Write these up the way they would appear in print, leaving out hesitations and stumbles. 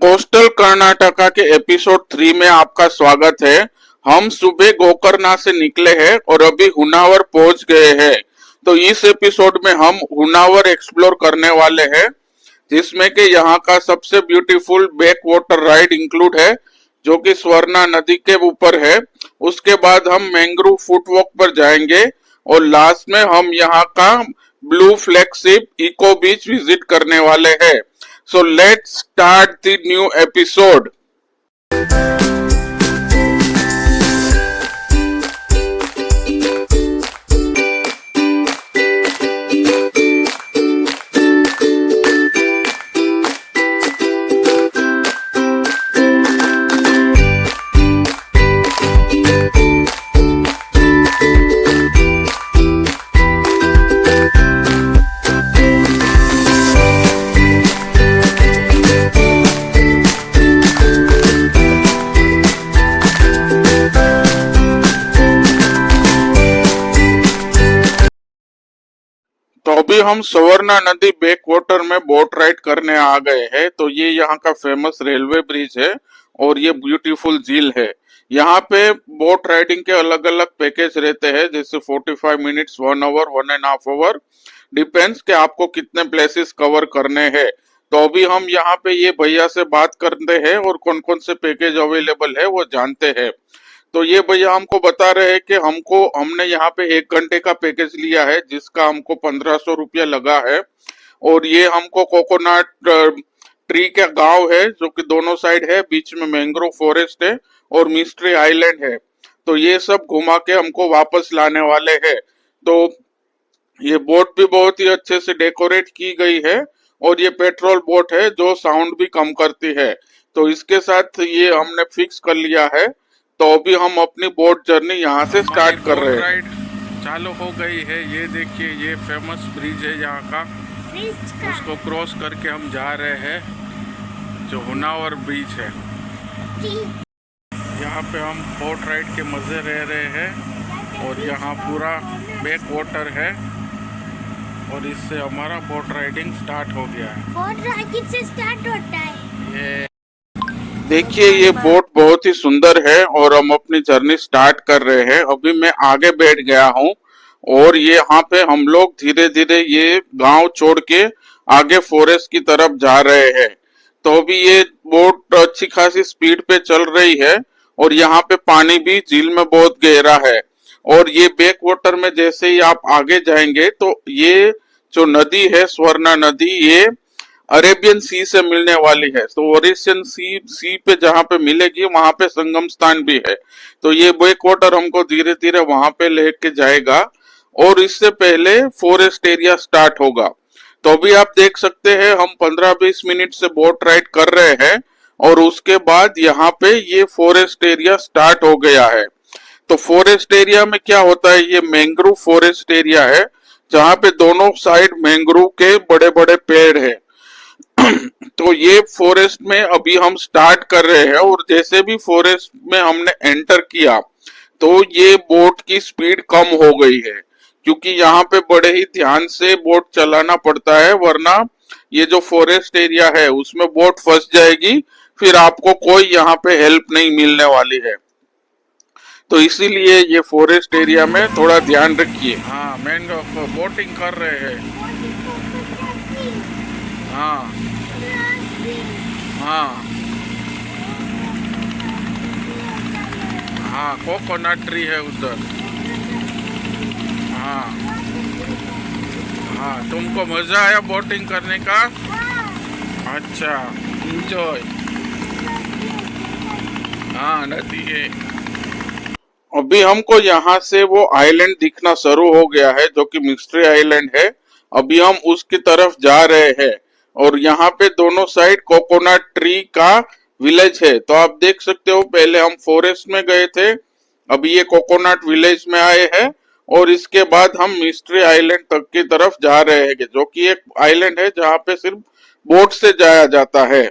Coastal Karnataka के episode 3 में आपका स्वागत है। हम सुबह गोकर्णा से निकले हैं और अभी हुनावर पहुंच गए हैं। तो इस एपिसोड में हम हुनावर एक्सप्लोर करने वाले हैं, जिसमें कि यहाँ का सबसे beautiful back water ride include है, जो कि स्वर्णा नदी के ऊपर है। उसके बाद हम मैंग्रोव फुटवॉक पर जाएंगे और लास्ट में हम यहाँ का ब्लू फ्लैगशिप इको बीच विजिट करने वाले हैं। So let's start the new episode. तो अभी हम स्वर्णा नदी बैक वाटर में बोट राइड करने आ गए हैं। तो ये यहाँ का फेमस रेलवे ब्रिज है और ये ब्यूटीफुल झील है। यहाँ पे बोट राइडिंग के अलग अलग पैकेज रहते हैं, जैसे 45 मिनट्स, 1 आवर, 1.5 आवर, डिपेंड्स कि आपको कितने प्लेसेस कवर करने हैं। तो अभी हम यहाँ पे ये भैया से बात करते हैं और कौन कौन से पैकेज अवेलेबल है वो जानते हैं। तो ये भैया हमको बता रहे हैं कि हमने यहाँ पे 1 घंटे का पैकेज लिया है, जिसका हमको 1500 रुपया लगा है। और ये हमको कोकोनट ट्री का गांव है, जो कि दोनों साइड है, बीच में मैंग्रोव फॉरेस्ट है और मिस्ट्री आइलैंड है। तो ये सब घुमा के हमको वापस लाने वाले हैं। तो ये बोट भी बहुत ही अच्छे से डेकोरेट की गई है और ये पेट्रोल बोट है जो साउंड भी कम करती है। तो इसके साथ ये हमने फिक्स कर लिया है। तो अभी हम अपनी बोट जर्नी यहाँ से स्टार्ट कर रहे हैं। राइड चालू हो गई है। ये देखिए, ये फेमस ब्रिज है यहाँ का, उसको क्रॉस करके हम जा रहे हैं, जो हुनावर ब्रिज है। यहाँ पे हम बोट राइड के मजे ले रहे हैं और यहाँ पूरा बैक वाटर है और इससे हमारा बोट राइडिंग स्टार्ट हो गया है। बोट राइडिंग से स्टार्ट होता है। ये देखिए, ये बोट बहुत ही सुंदर है और हम अपनी जर्नी स्टार्ट कर रहे हैं। अभी मैं आगे बैठ गया हूँ और ये यहाँ पे हम लोग धीरे धीरे ये गांव छोड़ के आगे फॉरेस्ट की तरफ जा रहे हैं। तो अभी ये बोट अच्छी खासी स्पीड पे चल रही है और यहाँ पे पानी भी झील में बहुत गहरा है। और ये बैक वाटर में जैसे ही आप आगे जाएंगे तो ये जो नदी है, स्वर्णा नदी, ये अरेबियन सी से मिलने वाली है। तो अरेबियन सी पे जहाँ पे मिलेगी वहां पे संगम स्थान भी है। तो ये बैक वाटर हमको धीरे धीरे वहां पे लेके जाएगा और इससे पहले फॉरेस्ट एरिया स्टार्ट होगा। तो अभी आप देख सकते हैं, हम 15-20 मिनट से बोट राइड कर रहे हैं और उसके बाद यहाँ पे ये फॉरेस्ट एरिया स्टार्ट हो गया है। तो फॉरेस्ट एरिया में क्या होता है, ये मैंग्रोव फॉरेस्ट एरिया है, जहाँ पे दोनों साइड मैंग्रोव के बड़े बड़े पेड़ है। तो ये फॉरेस्ट में अभी हम स्टार्ट कर रहे हैं और जैसे भी फॉरेस्ट में हमने एंटर किया तो ये बोट की स्पीड कम हो गई है, क्योंकि यहाँ पे बड़े ही ध्यान से बोट चलाना पड़ता है, वरना ये जो फॉरेस्ट एरिया है उसमें बोट फंस जाएगी, फिर आपको कोई यहाँ पे हेल्प नहीं मिलने वाली है। तो इसीलिए ये फॉरेस्ट एरिया में थोड़ा ध्यान रखिए। हाँ, मैन बोटिंग कर रहे हैं। हाँ हाँ हाँ, कोकोनट ट्री है उधर। हाँ हाँ, तुमको मजा आया बोटिंग करने का? अच्छा, एंजॉय। हाँ, नदी है। अभी हमको यहाँ से वो आइलैंड दिखना शुरू हो गया है, जो कि मिस्ट्री आइलैंड है। अभी हम उसकी तरफ जा रहे हैं और यहाँ पे दोनों साइड कोकोनट ट्री का विलेज है। तो आप देख सकते हो, पहले हम फॉरेस्ट में गए थे, अभी ये कोकोनट विलेज में आए हैं और इसके बाद हम मिस्ट्री आइलैंड तक की तरफ जा रहे हैं, जो कि एक आइलैंड है जहाँ पे सिर्फ बोट से जाया जाता है।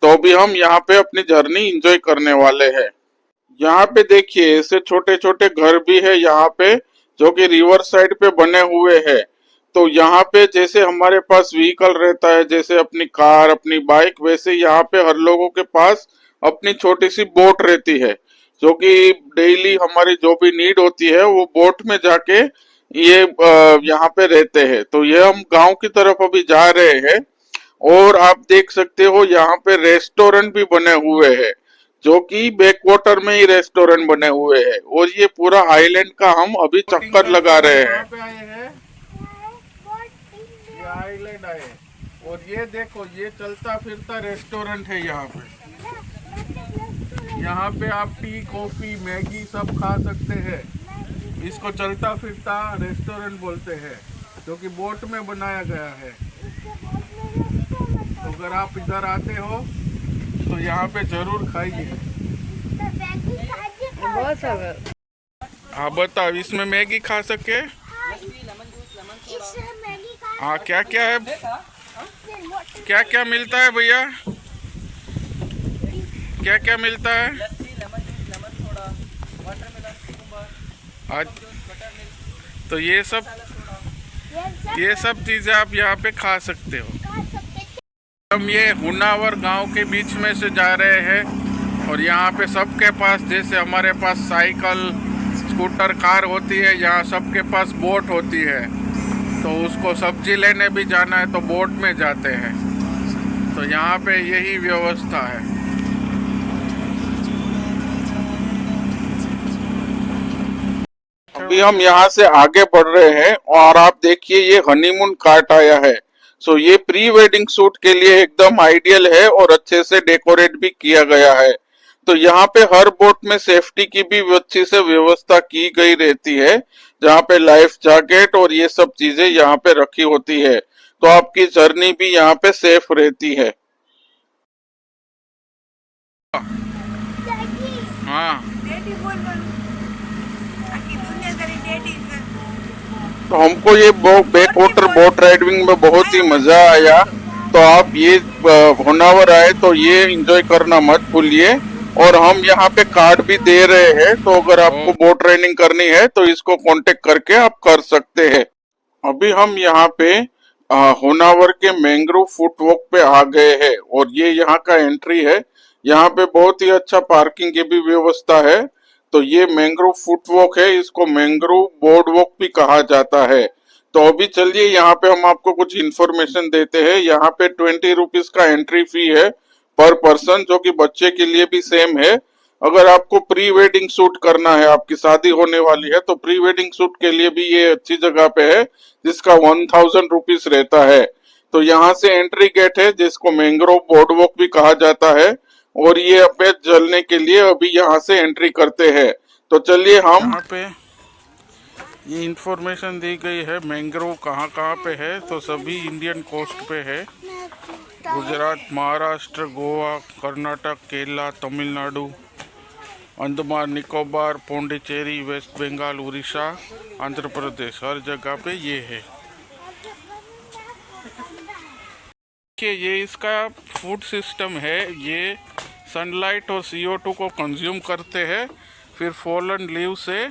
तो अभी हम यहाँ पे अपनी जर्नी एंजॉय करने वाले हैं। यहाँ पे देखिए, ऐसे छोटे छोटे घर भी है यहाँ पे, जो कि रिवर साइड पे बने हुए हैं। तो यहाँ पे जैसे हमारे पास व्हीकल रहता है, जैसे अपनी कार, अपनी बाइक, वैसे यहाँ पे हर लोगों के पास अपनी छोटी सी बोट रहती है, जो कि डेली हमारी जो भी नीड होती है वो बोट में जाके ये यहाँ पे रहते हैं। तो ये हम गांव की तरफ अभी जा रहे हैं और आप देख सकते हो यहाँ पे रेस्टोरेंट भी बने हुए हैं, जो कि बैक वाटर में ही रेस्टोरेंट बने हुए हैं। और ये पूरा आइलैंड का हम अभी चक्कर लगा रहे हैं। पे आए हैं, ये आइलैंड आए और ये देखो ये चलता फिरता रेस्टोरेंट है यहाँ पे। यहाँ पे आप टी, कॉफी, मैगी सब खा सकते हैं। इसको चलता फिरता रेस्टोरेंट बोलते हैं, जो कि बोट में बनाया गया है। तो अगर आप इधर आते हो तो यहाँ पे जरूर खाइए। बहुत सारा हाँ बताओ, इसमें मैगी खा सके? हाँ, क्या क्या है, क्या क्या मिलता है भैया, क्या क्या मिलता है? आज तो ये सब चीजें आप यहाँ पे खा सकते हो। हम ये हुनावर गांव के बीच में से जा रहे हैं और यहाँ पे सबके पास, जैसे हमारे पास साइकिल, स्कूटर, कार होती है, यहाँ सबके पास बोट होती है। तो उसको सब्जी लेने भी जाना है तो बोट में जाते हैं। तो यहाँ पे यही व्यवस्था है। अभी हम यहाँ से आगे बढ़ रहे हैं और आप देखिए ये हनीमून कार्ट आया है। सो ये प्री वेडिंग शूट के लिए एकदम आइडियल है और अच्छे से डेकोरेट भी किया गया है। तो यहाँ पे हर बोट में सेफ्टी की भी अच्छी से व्यवस्था की गई रहती है, जहाँ पे लाइफ जैकेट और ये सब चीजें यहाँ पे रखी होती है। तो आपकी जर्नी भी यहाँ पे सेफ रहती है। हाँ, तो हमको ये बैक वाटर बोट राइडिंग में बहुत ही मजा आया। तो आप ये होनावर आए तो ये एंजॉय करना मत भूलिए। और हम यहाँ पे कार्ड भी दे रहे हैं, तो अगर आपको बोट राइडिंग करनी है तो इसको कांटेक्ट करके आप कर सकते हैं। अभी हम यहाँ पे होनावर के मैंग्रोव फुटवॉक पे आ गए हैं और ये यहाँ का एंट्री है। यहाँ पे बहुत ही अच्छा पार्किंग की भी व्यवस्था है। तो ये मैंग्रोव फुटवॉक है, इसको मैंग्रोव बोर्ड वॉक भी कहा जाता है। तो अभी चलिए यहाँ पे हम आपको कुछ इन्फॉर्मेशन देते हैं। यहाँ पे 20 रुपीज का एंट्री फी है पर पर्सन, जो कि बच्चे के लिए भी सेम है। अगर आपको प्री वेडिंग शूट करना है, आपकी शादी होने वाली है, तो प्री वेडिंग शूट के लिए भी ये अच्छी जगह पे है, जिसका 1000 रुपीज रहता है। तो यहाँ से एंट्री गेट है, जिसको मैंग्रोव बोर्ड वॉक भी कहा जाता है। और ये अपने जलने के लिए अभी यहाँ से एंट्री करते हैं। तो चलिए हम यहाँ पे ये इंफॉर्मेशन दी गई है मैंग्रोव कहाँ कहाँ पे है। तो सभी इंडियन कोस्ट पे है, गुजरात, महाराष्ट्र, गोवा, कर्नाटक, केरला, तमिलनाडु, अंडमान निकोबार, पौंडीचेरी, वेस्ट बंगाल, उड़ीसा, आंध्र प्रदेश, हर जगह पे ये है। कि ये इसका फूड सिस्टम है, ये सनलाइट और CO2 को कंज्यूम करते हैं, फिर फॉलन लीव से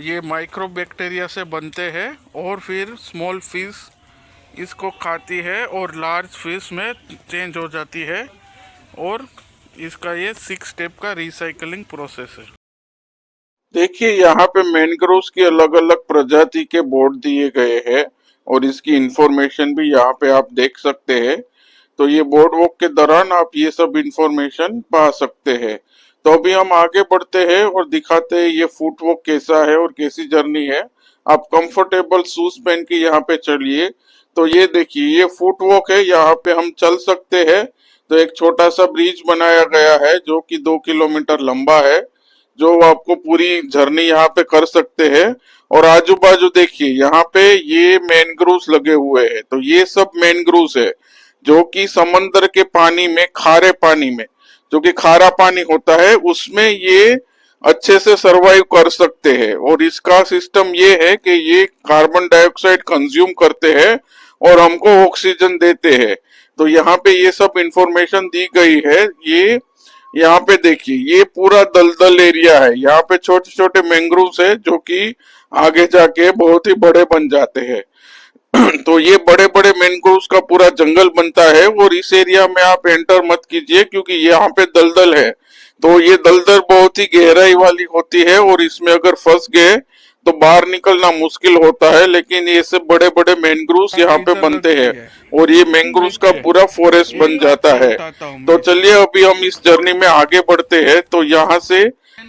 ये माइक्रो बैक्टीरिया से बनते हैं और फिर स्मॉल फिश इसको खाती है और लार्ज फिश में चेंज हो जाती है। और इसका ये 6 स्टेप का रिसाइकलिंग प्रोसेस है। देखिए यहाँ पे मैंग्रोव्स की अलग अलग प्रजाति के बोर्ड दिए गए हैं और इसकी इंफॉर्मेशन भी यहाँ पे आप देख सकते हैं। तो ये बोर्ड वॉक के दौरान आप ये सब इंफॉर्मेशन पा सकते हैं। तो अभी हम आगे बढ़ते हैं और दिखाते हैं ये फुट वॉक कैसा है और कैसी जर्नी है। आप कंफर्टेबल शूज पहन के यहाँ पे चलिए। तो ये देखिए ये फुट वॉक है, यहाँ पे हम चल सकते हैं। तो एक छोटा सा ब्रिज बनाया गया है जो कि 2 किलोमीटर लंबा है, जो आपको पूरी जर्नी यहाँ पे कर सकते हैं। और आजू बाजू देखिए यहाँ पे ये मैनग्रोव्स लगे हुए हैं। तो ये सब मैनग्रोव्स है जो कि समंदर के पानी में, खारे पानी में, जो कि खारा पानी होता है, उसमें ये अच्छे से सरवाइव कर सकते हैं। और इसका सिस्टम ये है कि ये कार्बन डाइऑक्साइड कंज्यूम करते हैं और हमको ऑक्सीजन देते हैं। तो यहाँ पे ये सब इंफॉर्मेशन दी गई है। ये यहाँ पे देखिए ये पूरा दलदल एरिया है, यहाँ पे छोटे छोटे मैंग्रोव्स है जो कि आगे जाके बहुत ही बड़े बन जाते हैं। तो ये बड़े बड़े मैंग्रोव्स का पूरा जंगल बनता है और इस एरिया में आप एंटर मत कीजिए क्योंकि यहाँ पे दलदल है। तो ये दलदल बहुत ही गहराई वाली होती है और इसमें अगर फंस गए तो बाहर निकलना मुश्किल होता है, लेकिन ये सब बड़े बड़े मैंग्रोव्स यहाँ पे बनते हैं और ये मैंग्रोव्स का पूरा फॉरेस्ट बन जाता है। तो चलिए अभी हम इस जर्नी में आगे बढ़ते हैं। तो यहाँ से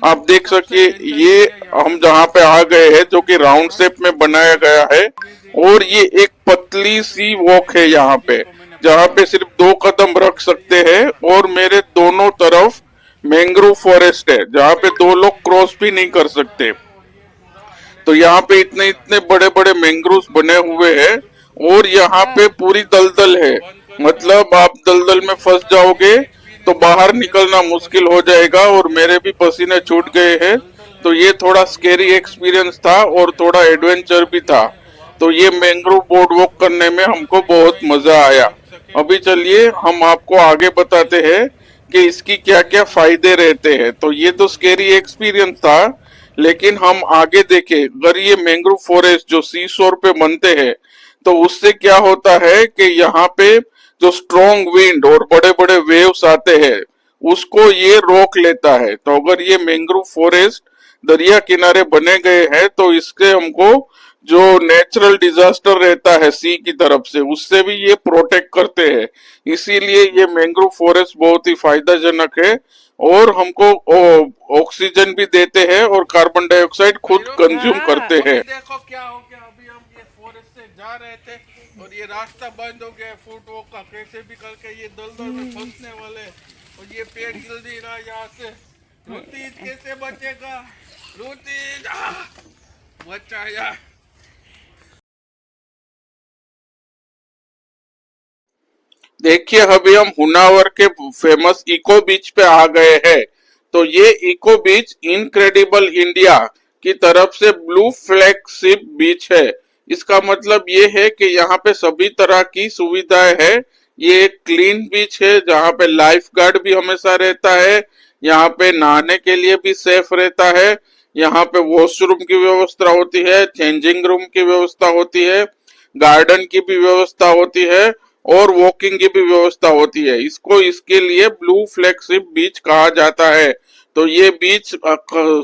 आप देख सकिए ये हम जहाँ पे आ गए हैं जो कि राउंड शेप में बनाया गया है और ये एक पतली सी वॉक है यहाँ पे, जहाँ पे सिर्फ 2 कदम रख सकते हैं और मेरे दोनों तरफ मैंग्रोव फॉरेस्ट है जहाँ पे 2 लोग क्रॉस भी नहीं कर सकते। तो यहाँ पे इतने इतने बड़े बड़े मैंग्रोव्स बने हुए हैं और यहाँ पे पूरी दलदल है, मतलब आप दलदल में फंस जाओगे तो बाहर निकलना मुश्किल हो जाएगा और मेरे भी पसीने छूट गए हैं। तो ये थोड़ा स्केरी एक्सपीरियंस था और थोड़ा एडवेंचर भी था। तो ये मैंग्रोव बोर्ड वॉक करने में हमको बहुत मजा आया। अभी चलिए हम आपको आगे बताते हैं कि इसकी क्या क्या फायदे रहते हैं। तो ये तो स्केरी एक्सपीरियंस था, लेकिन हम आगे देखें अगर ये मैंग्रोव फॉरेस्ट जो सी शोर पे बनते हैं तो उससे क्या होता है कि यहाँ पे जो स्ट्रॉन्ग विंड और बड़े बड़े वेव्स आते हैं उसको ये रोक लेता है। तो अगर ये मैंग्रोव फॉरेस्ट दरिया किनारे बने गए हैं तो इसके हमको जो नेचुरल डिजास्टर रहता है सी की तरफ से उससे भी ये प्रोटेक्ट करते हैं। इसीलिए ये मैंग्रोव फॉरेस्ट बहुत ही फायदाजनक है और हमको ऑक्सीजन भी देते हैं और कार्बन डाइऑक्साइड खुद कंज्यूम करते हैं। देखो क्या हो गया, अभी हम ये फॉरेस्ट से जा रहे थे और ये रास्ता बंद हो गया फुट वॉक का, कैसे भी करके ये दलदल में फंसने वाले और ये पेड़ हिल नहीं रहा यहाँ से। रुतीज कैसे बचेगा, रुतीज बचा यार। देखिए अभी हम हुनावर के फेमस इको बीच पे आ गए हैं। तो ये इको बीच इनक्रेडिबल इंडिया की तरफ से ब्लू फ्लैगशिप बीच है। इसका मतलब ये है कि यहाँ पे सभी तरह की सुविधाएं है। ये एक क्लीन बीच है जहाँ पे लाइफ गार्ड भी हमेशा रहता है, यहाँ पे नहाने के लिए भी सेफ रहता है, यहाँ पे वॉशरूम की व्यवस्था होती है, चेंजिंग रूम की व्यवस्था होती है, गार्डन की भी व्यवस्था होती है और वॉकिंग की भी व्यवस्था होती है। इसको इसके लिए ब्लू फ्लैगशिप बीच कहा जाता है। तो ये बीच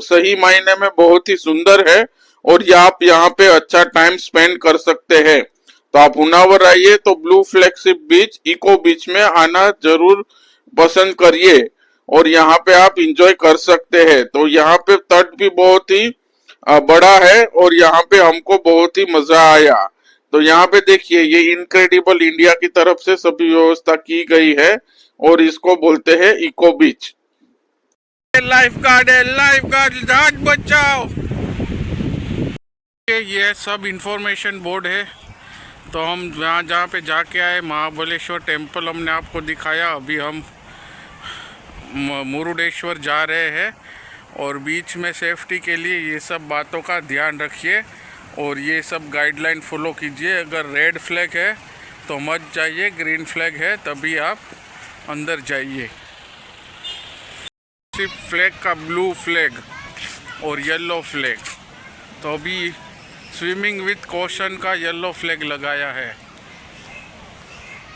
सही मायने में बहुत ही सुंदर है और ये आप यहाँ पे अच्छा टाइम स्पेंड कर सकते हैं। तो आप हुनावर आइए तो ब्लू फ्लैगशिप बीच इको बीच में आना जरूर पसंद करिए और यहाँ पे आप इंजॉय कर सकते हैं। तो यहाँ पे तट भी बहुत ही बड़ा है और यहाँ पे हमको बहुत ही मजा आया। तो यहाँ पे देखिए ये इनक्रेडिबल इंडिया की तरफ से सभी व्यवस्था की गई है और इसको बोलते हैं इको बीच। लाइफ गार्ड है, लाइफ गार्ड, जहाज बचाओ। ये सब इंफॉर्मेशन बोर्ड है। तो हम जहाँ पे जाके आए महाबलेश्वर टेम्पल हमने आपको दिखाया। अभी हम मुरुडेश्वर जा रहे हैं और बीच में सेफ्टी के लिए ये सब बातों का ध्यान रखिए और ये सब गाइडलाइन फॉलो कीजिए। अगर रेड फ्लैग है तो मत जाइए, ग्रीन फ्लैग है तभी आप अंदर जाइए। सिर्फ फ्लैग का ब्लू फ्लैग और येलो फ्लैग। तो अभी स्विमिंग विथ कॉशन का येलो फ्लैग लगाया है।